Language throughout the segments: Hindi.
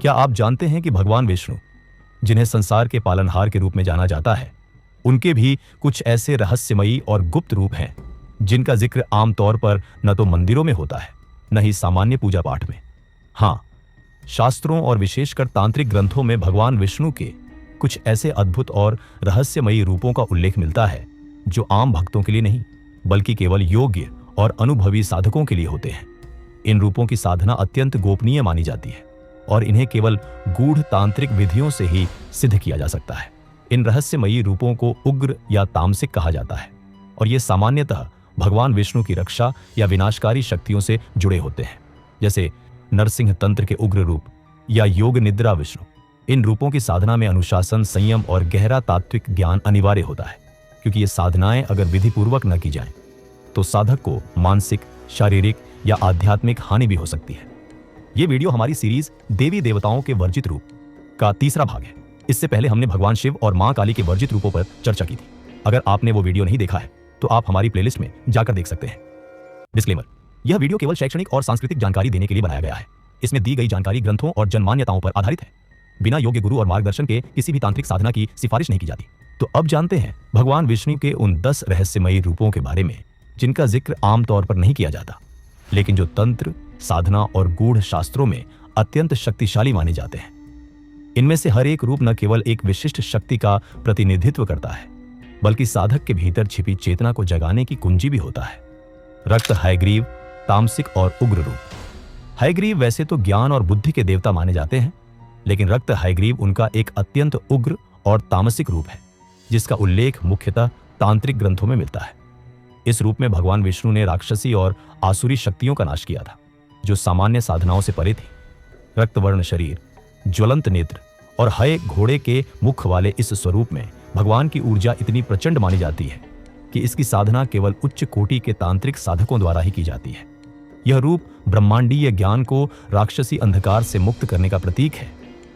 क्या आप जानते हैं कि भगवान विष्णु, जिन्हें संसार के पालनहार के रूप में जाना जाता है, उनके भी कुछ ऐसे रहस्यमयी और गुप्त रूप हैं जिनका जिक्र आमतौर पर न तो मंदिरों में होता है, न ही सामान्य पूजा पाठ में। हाँ, शास्त्रों और विशेषकर तांत्रिक ग्रंथों में भगवान विष्णु के कुछ ऐसे अद्भुत और रहस्यमयी रूपों का उल्लेख मिलता है जो आम भक्तों के लिए नहीं, बल्कि केवल योग्य और अनुभवी साधकों के लिए होते हैं। इन रूपों की साधना अत्यंत गोपनीय मानी जाती है और इन्हें केवल गूढ़ तांत्रिक विधियों से ही सिद्ध किया जा सकता है। इन रहस्यमयी रूपों को उग्र या तामसिक कहा जाता है और ये सामान्यतः भगवान विष्णु की रक्षा या विनाशकारी शक्तियों से जुड़े होते हैं, जैसे नरसिंह तंत्र के उग्र रूप या योग निद्रा विष्णु। इन रूपों की साधना में अनुशासन, संयम और गहरा तात्विक ज्ञान अनिवार्य होता है, क्योंकि ये साधनाएं अगर विधिपूर्वक न की जाएं तो साधक को मानसिक, शारीरिक या आध्यात्मिक हानि भी हो सकती है। ये वीडियो हमारी सीरीज देवी देवताओं के वर्जित रूप का तीसरा भाग है। इससे पहले हमने भगवान शिव और मां काली के वर्जित रूपों पर चर्चा की थी। अगर आपने वो वीडियो नहीं देखा है तो आप हमारी प्लेलिस्ट में जाकर देख सकते हैं। डिस्क्लेमर: यह वीडियो केवल शैक्षणिक और सांस्कृतिक जानकारी देने के लिए बनाया गया है। इसमें दी गई जानकारी ग्रंथों और जनमान्यताओं पर आधारित है। बिना योग्य गुरु और मार्गदर्शन के किसी भी तांत्रिक साधना की सिफारिश नहीं की जाती। तो अब जानते हैं भगवान विष्णु के उन 10 रहस्यमयी रूपों के बारे में जिनका जिक्र आमतौर पर नहीं किया जाता, लेकिन जो तंत्र, साधना और गूढ़ शास्त्रों में अत्यंत शक्तिशाली माने जाते हैं। इनमें से हर एक रूप न केवल एक विशिष्ट शक्ति का प्रतिनिधित्व करता है, बल्कि साधक के भीतर छिपी चेतना को जगाने की कुंजी भी होता है। रक्त हयग्रीव, तामसिक और उग्र रूप। हयग्रीव वैसे तो ज्ञान और बुद्धि के देवता माने जाते हैं, लेकिन रक्त हयग्रीव उनका एक अत्यंत उग्र और तामसिक रूप है, जिसका उल्लेख मुख्यतः तांत्रिक ग्रंथों में मिलता है। इस रूप में भगवान विष्णु ने राक्षसी और आसुरी शक्तियों का नाश किया था, जो सामान्य साधनाओं से परे थी। रक्तवर्ण शरीर, ज्वलंत नेत्र और हय घोड़े के मुख वाले इस स्वरूप में भगवान की ऊर्जा इतनी प्रचंड मानी जाती है कि इसकी साधना केवल उच्च कोटि के तांत्रिक साधकों द्वारा ही की जाती है। यह रूप ब्रह्मांडीय ज्ञान को राक्षसी अंधकार से मुक्त करने का प्रतीक है,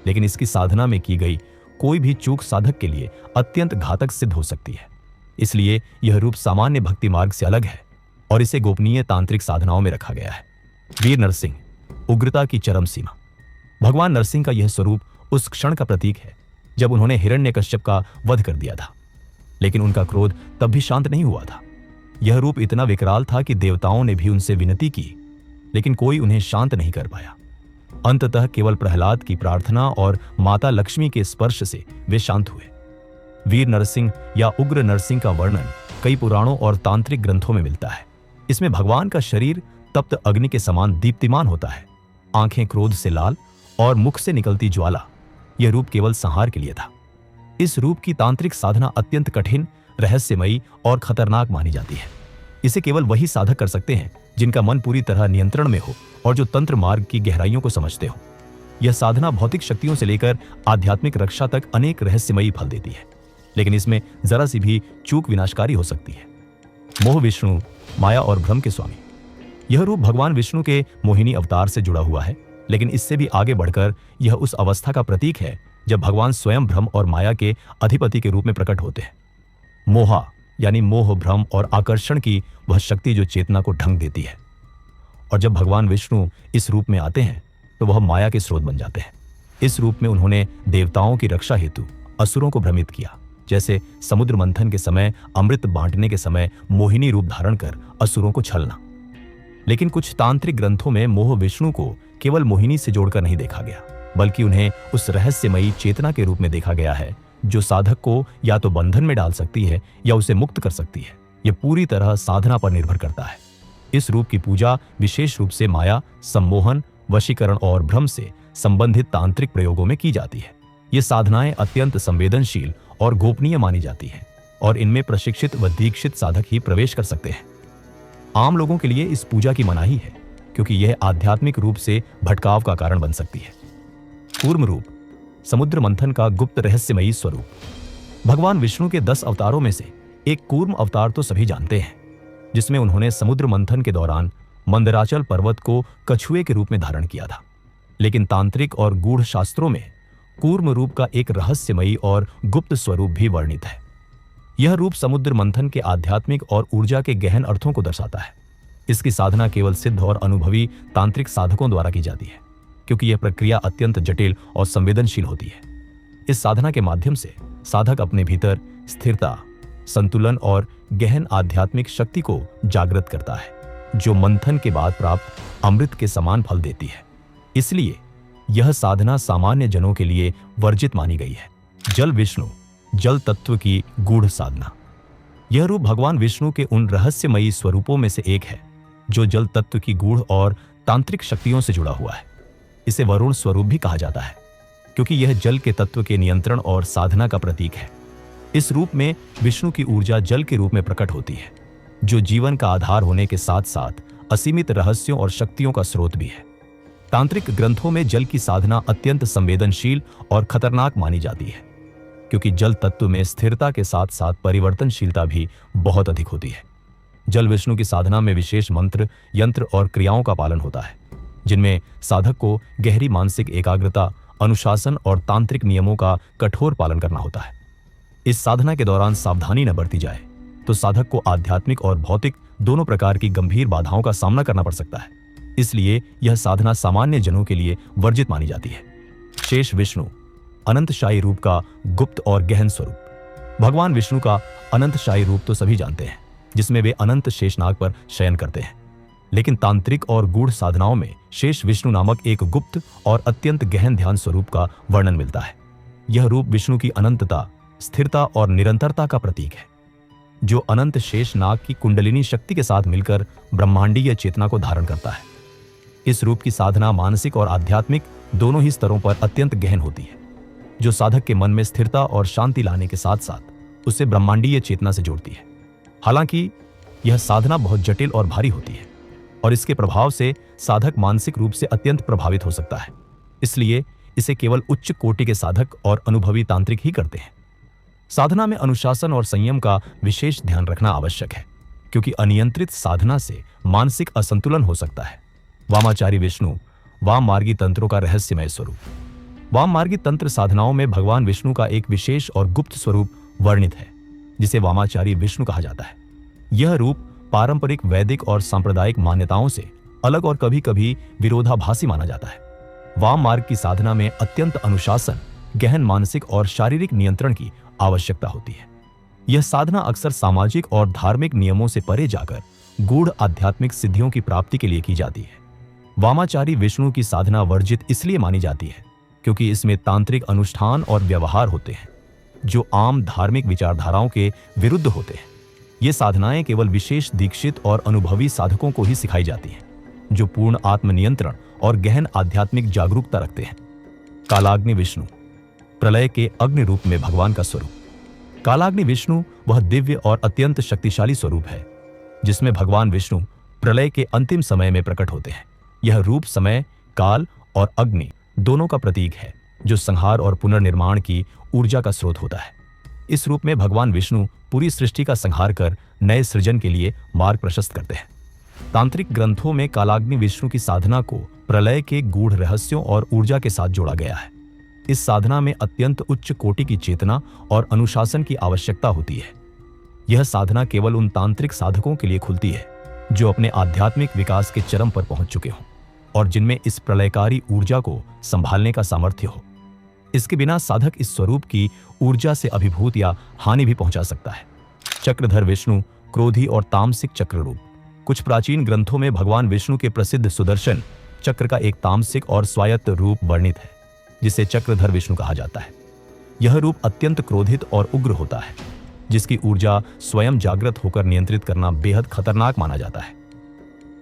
लेकिन इसकी साधना में की गई कोई भी चूक साधक के लिए अत्यंत घातक सिद्ध हो सकती है। इसलिए यह रूप सामान्य भक्ति मार्ग से अलग है और इसे गोपनीय तांत्रिक साधनाओं में रखा गया है। वीर नरसिंह, उग्रता की चरम सीमा। भगवान नरसिंह का यह स्वरूप उस क्षण का प्रतीक है जब उन्होंने हिरण्यकश्यप का वध कर दिया था, लेकिन उनका क्रोध तब भी शांत नहीं हुआ था। यह रूप इतना विकराल था कि देवताओं ने भी उनसे विनती की, लेकिन कोई उन्हें शांत नहीं कर पाया। अंततः केवल प्रहलाद की प्रार्थना और माता लक्ष्मी के स्पर्श से वे शांत हुए। वीर नरसिंह या उग्र नरसिंह का वर्णन कई पुराणों और तांत्रिक ग्रंथों में मिलता है। इसमें भगवान का शरीर तप्त अग्नि के समान दीप्तिमान होता है, आंखें क्रोध से लाल और मुख से निकलती ज्वाला। यह रूप केवल संहार के लिए था। इस रूप की तांत्रिक साधना अत्यंत कठिन, रहस्यमयी और खतरनाक मानी जाती है। इसे केवल वही साधक कर सकते हैं जिनका मन पूरी तरह नियंत्रण में हो और जो तंत्र मार्ग की गहराइयों को समझते हो। यह साधना भौतिक शक्तियों से लेकर आध्यात्मिक रक्षा तक अनेक रहस्यमयी फल देती है, लेकिन इसमें जरा सी भी चूक विनाशकारी हो सकती है। मोह विष्णु, माया और भ्रम के स्वामी। यह रूप भगवान विष्णु के मोहिनी अवतार से जुड़ा हुआ है, लेकिन इससे भी आगे बढ़कर यह उस अवस्था का प्रतीक है जब भगवान स्वयं भ्रम और माया के अधिपति के रूप में प्रकट होते हैं। मोहा यानी मोह, भ्रम और आकर्षण की वह शक्ति जो चेतना को ढंग देती है। और जब भगवान विष्णु इस रूप में आते हैं तो वह माया के स्रोत बन जाते हैं। इस रूप में उन्होंने देवताओं की रक्षा हेतु असुरों को भ्रमित किया, जैसे समुद्र मंथन के समय अमृत बांटने के समय मोहिनी रूप धारण कर असुरों को छलना। लेकिन कुछ तांत्रिक ग्रंथों में मोह विष्णु को केवल मोहिनी से जोड़कर नहीं देखा गया, बल्कि उन्हें उस रहस्यमयी चेतना के रूप में देखा गया है जो साधक को या तो बंधन में डाल सकती है या उसे मुक्त कर सकती है। यह पूरी तरह साधना पर निर्भर करता है। इस रूप की पूजा विशेष रूप से माया, सम्मोहन, वशीकरण और भ्रम से संबंधित तांत्रिक प्रयोगों में की जाती है। ये साधनाएं अत्यंत संवेदनशील और गोपनीय मानी जाती हैं और इनमें प्रशिक्षित व दीक्षित साधक ही प्रवेश कर सकते हैं। आम लोगों के लिए इस पूजा की मनाही है, क्योंकि यह आध्यात्मिक रूप से भटकाव का कारण बन सकती है। कूर्म रूप, समुद्र मंथन का गुप्त रहस्यमयी स्वरूप। भगवान विष्णु के 10 अवतारों में से एक कूर्म अवतार तो सभी जानते हैं, जिसमें उन्होंने समुद्र मंथन के दौरान मंदराचल पर्वत को कछुए के रूप में धारण किया था। लेकिन तांत्रिक और गूढ़ शास्त्रों में कूर्म रूप का एक रहस्यमयी और गुप्त स्वरूप भी वर्णित है। यह रूप समुद्र मंथन के आध्यात्मिक और ऊर्जा के गहन अर्थों को दर्शाता है। इसकी साधना केवल सिद्ध और अनुभवी तांत्रिक साधकों द्वारा की जाती है। क्योंकि यह प्रक्रिया अत्यंत जटिल और संवेदनशील होती है। इस साधना के माध्यम से साधक अपने भीतर स्थिरता, संतुलन और गहन आध्यात्मिक शक्ति को जागृत करता है, जो मंथन के बाद प्राप्त अमृत के समान फल देती है। इसलिए यह साधना सामान्य जनों के लिए वर्जित मानी गई है। जल विष्णु, जल तत्व की गूढ़ साधना। यह रूप भगवान विष्णु के उन रहस्यमयी स्वरूपों में से एक है जो जल तत्व की गूढ़ और तांत्रिक शक्तियों से जुड़ा हुआ है। इसे वरुण स्वरूप भी कहा जाता है, क्योंकि यह जल के तत्व के नियंत्रण और साधना का प्रतीक है। इस रूप में विष्णु की ऊर्जा जल के रूप में प्रकट होती है, जो जीवन का आधार होने के साथ साथ असीमित रहस्यों और शक्तियों का स्रोत भी है। तांत्रिक ग्रंथों में जल की साधना अत्यंत संवेदनशील और खतरनाक मानी जाती है, क्योंकि जल तत्व में स्थिरता के साथ साथ परिवर्तनशीलता भी बहुत अधिक होती है। जल विष्णु की साधना में विशेष मंत्र, यंत्र और क्रियाओं का पालन होता है, जिनमें साधक को गहरी मानसिक एकाग्रता, अनुशासन और तांत्रिक नियमों का कठोर पालन करना होता है। इस साधना के दौरान सावधानी न बरती जाए तो साधक को आध्यात्मिक और भौतिक दोनों प्रकार की गंभीर बाधाओं का सामना करना पड़ सकता है। इसलिए यह साधना सामान्य जनों के लिए वर्जित मानी जाती है। शेष विष्णु, अनंतशाही रूप का गुप्त और गहन स्वरूप। भगवान विष्णु का अनंतशाही रूप तो सभी जानते हैं, जिसमें वे अनंत शेषनाग पर शयन करते हैं। लेकिन तांत्रिक और गूढ़ साधनाओं में शेष विष्णु नामक एक गुप्त और अत्यंत गहन ध्यान स्वरूप का वर्णन मिलता है। यह रूप विष्णु की अनंतता, स्थिरता और निरंतरता का प्रतीक है, जो अनंत शेष नाग की कुंडलिनी शक्ति के साथ मिलकर ब्रह्मांडीय चेतना को धारण करता है। इस रूप की साधना मानसिक और आध्यात्मिक दोनों ही स्तरों पर अत्यंत गहन होती है, जो साधक के मन में स्थिरता और शांति लाने के साथ साथ उसे ब्रह्मांडीय चेतना से जोड़ती है। हालांकि यह साधना बहुत जटिल और भारी होती है और इसके प्रभाव से साधक मानसिक रूप से अत्यंत प्रभावित हो सकता है। इसलिए इसे केवल उच्च कोटि के साधक और अनुभवी तांत्रिक ही करते हैं। साधना में अनुशासन और संयम का विशेष ध्यान रखना आवश्यक है, क्योंकि अनियंत्रित साधना से मानसिक असंतुलन हो सकता है। वामाचारी विष्णु, वाम मार्गी तंत्रों का रहस्यमय स्वरूप। वाम मार्गी तंत्र साधनाओं में भगवान विष्णु का एक विशेष और गुप्त स्वरूप वर्णित है, जिसे वामाचारी विष्णु कहा जाता है। यह रूप पारंपरिक वैदिक और सांप्रदायिक मान्यताओं से अलग और कभी कभी विरोधाभासी माना जाता है। वाम मार्ग की साधना में अत्यंत अनुशासन, गहन मानसिक और शारीरिक नियंत्रण की आवश्यकता होती है। यह साधना अक्सर सामाजिक और धार्मिक नियमों से परे जाकर गूढ़ आध्यात्मिक सिद्धियों की प्राप्ति के लिए की जाती है। वामाचारी विष्णु की साधना वर्जित इसलिए मानी जाती है क्योंकि इसमें तांत्रिक अनुष्ठान और व्यवहार होते हैं, जो आम धार्मिक विचारधाराओं के विरुद्ध होते हैं। ये साधनाएं केवल विशेष दीक्षित और अनुभवी साधकों को ही सिखाई जाती हैं, जो पूर्ण आत्मनियंत्रण और गहन आध्यात्मिक जागरूकता रखते हैं। कालाग्नि विष्णु, प्रलय के अग्नि रूप में भगवान का स्वरूप। कालाग्नि विष्णु वह दिव्य और अत्यंत शक्तिशाली स्वरूप है, जिसमें भगवान विष्णु प्रलय के अंतिम समय में प्रकट होते हैं। यह रूप समय, काल और अग्नि दोनों का प्रतीक है, जो संहार और पुनर्निर्माण की ऊर्जा का स्रोत होता है। इस रूप में भगवान विष्णु पूरी सृष्टि का संहार कर नए सृजन के लिए मार्ग प्रशस्त करते हैं। तांत्रिक ग्रंथों में कालाग्नि विष्णु की साधना को प्रलय के गूढ़ रहस्यों और ऊर्जा के साथ जोड़ा गया है। इस साधना में अत्यंत उच्च कोटि की चेतना और अनुशासन की आवश्यकता होती है। यह साधना केवल उन तांत्रिक साधकों के लिए खुलती है जो अपने आध्यात्मिक विकास के चरम पर पहुंच चुके हों और जिनमें इस प्रलयकारी ऊर्जा को संभालने का सामर्थ्य हो। इसके बिना साधक इस स्वरूप की ऊर्जा से अभिभूत या हानि भी पहुंचा सकता है। चक्रधर विष्णु, क्रोधी और तामसिक चक्र रूप। कुछ प्राचीन ग्रंथों में भगवान विष्णु के प्रसिद्ध सुदर्शन चक्र का एक तामसिक और स्वायत्त रूप वर्णित है, जिसे चक्रधर विष्णु कहा जाता है। यह रूप अत्यंत क्रोधित और उग्र होता है, जिसकी ऊर्जा स्वयं जागृत होकर नियंत्रित करना बेहद खतरनाक माना जाता है।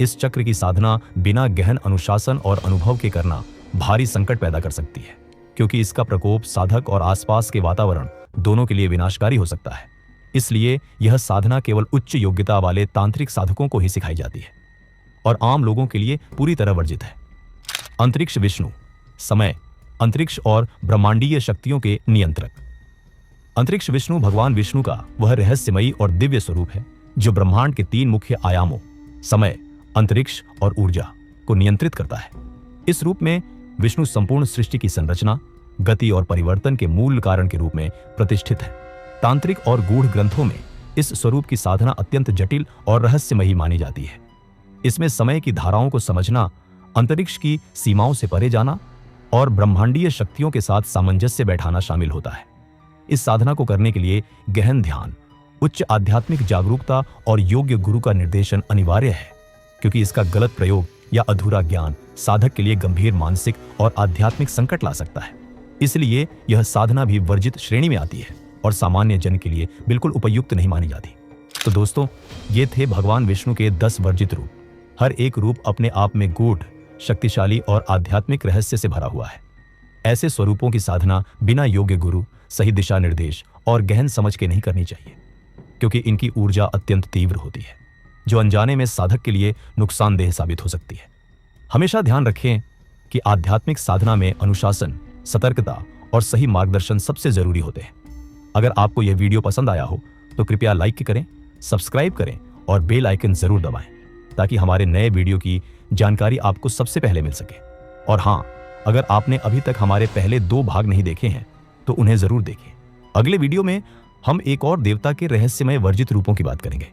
इस चक्र की साधना बिना गहन अनुशासन और अनुभव के करना भारी संकट पैदा कर सकती है, क्योंकि इसका प्रकोप साधक और आसपास के वातावरण दोनों के लिए विनाशकारी हो सकता है। इसलिए यह साधना केवल उच्च योग्यता वाले तांत्रिक साधकों को ही सिखाई जाती है और आम लोगों के लिए पूरी तरह वर्जित है। अंतरिक्ष विष्णु, समय, अंतरिक्ष और ब्रह्मांडीय शक्तियों के नियंत्रक। अंतरिक्ष विष्णु भगवान विष्णु का वह रहस्यमयी और दिव्य स्वरूप है जो ब्रह्मांड के तीन मुख्य आयामों समय, अंतरिक्ष और ऊर्जा को नियंत्रित करता है। इस रूप में विष्णु संपूर्ण सृष्टि की संरचना, गति और परिवर्तन के मूल कारण के रूप में प्रतिष्ठित है। तांत्रिक और गूढ़ ग्रंथों में इस स्वरूप की साधना अत्यंत जटिल और रहस्यमयी मानी जाती है। इसमें समय की धाराओं को समझना, अंतरिक्ष की सीमाओं से परे जाना और ब्रह्मांडीय शक्तियों के साथ सामंजस्य बैठाना शामिल होता है। इस साधना को करने के लिए गहन ध्यान, उच्च आध्यात्मिक जागरूकता और योग्य गुरु का निर्देशन अनिवार्य है, क्योंकि इसका गलत प्रयोग या अधूरा ज्ञान साधक के लिए गंभीर मानसिक और आध्यात्मिक संकट ला सकता है। इसलिए यह साधना भी वर्जित श्रेणी में आती है और सामान्य जन के लिए बिल्कुल उपयुक्त नहीं मानी जाती। तो दोस्तों, ये थे भगवान विष्णु के 10 वर्जित रूप। हर एक रूप अपने आप में गूढ़, शक्तिशाली और आध्यात्मिक रहस्य से भरा हुआ है। ऐसे स्वरूपों की साधना बिना योग्य गुरु, सही दिशा निर्देश और गहन समझ के नहीं करनी चाहिए, क्योंकि इनकी ऊर्जा अत्यंत तीव्र होती है, जो अनजाने में साधक के लिए नुकसानदेह साबित हो सकती है। हमेशा ध्यान रखें कि आध्यात्मिक साधना में अनुशासन, सतर्कता और सही मार्गदर्शन सबसे जरूरी होते हैं। अगर आपको यह वीडियो पसंद आया हो तो कृपया लाइक करें, सब्सक्राइब करें और बेल आइकन जरूर दबाएं, ताकि हमारे नए वीडियो की जानकारी आपको सबसे पहले मिल सके। और हाँ, अगर आपने अभी तक हमारे पहले 2 भाग नहीं देखे हैं तो उन्हें जरूर देखें। अगले वीडियो में हम एक और देवता के रहस्यमय वर्जित रूपों की बात करेंगे,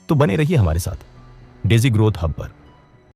तो बने रहिए हमारे साथ डेजी ग्रोथ हब पर।